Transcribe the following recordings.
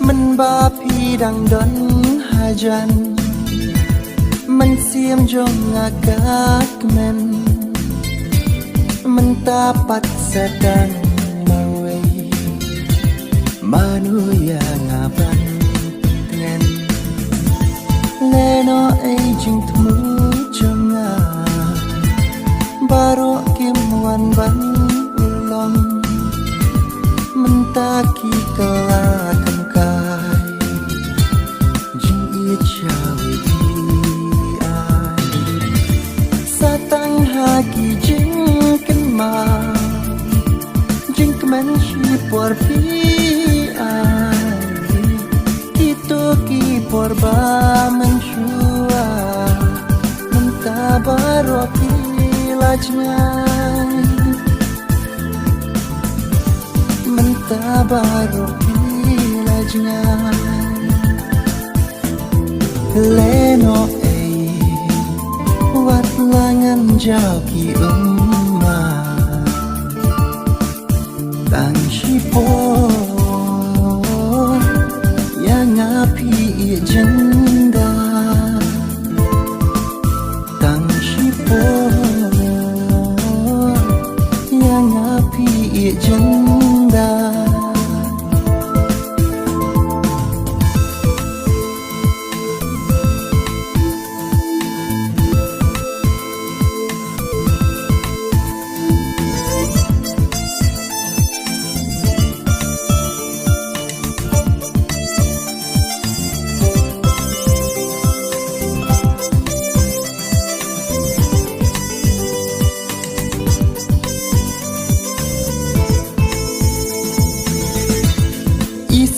Mình ba phi đang đón hai chân mình xiêm cho ngã các men mình ta bắt sedang mawai manuya ngã ban tengen leno ai jing thmu cho ngã baru kim wan ban ulong mình ta ki kelakan kai jing ia cawe di ai satang hagi jing kenma jing kemen shi por pi ai itu ki por ba menshua menta baro ki lajnya Tabaro pilajnya Leno wat langan jauh ki Tang shipo yang api jenda Tang shipo yang api jenda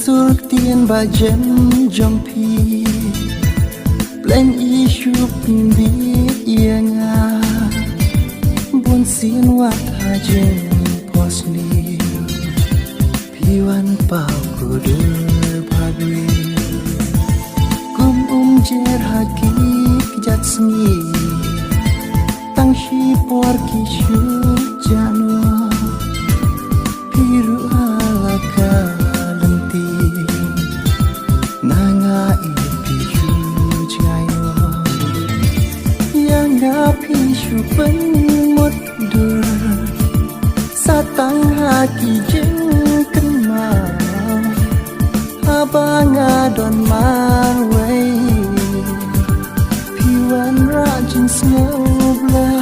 Surk tien ba jem jompi Plan isu pimbi ianga Bun sin wat hajeng posni Piwan pau kudur pagri Kum jer haki kijat sni Tang shi por kishu janwa Piru halaka Pishu pen mot dur satang haki jeng kenma abanga don man way piwan rajin snobla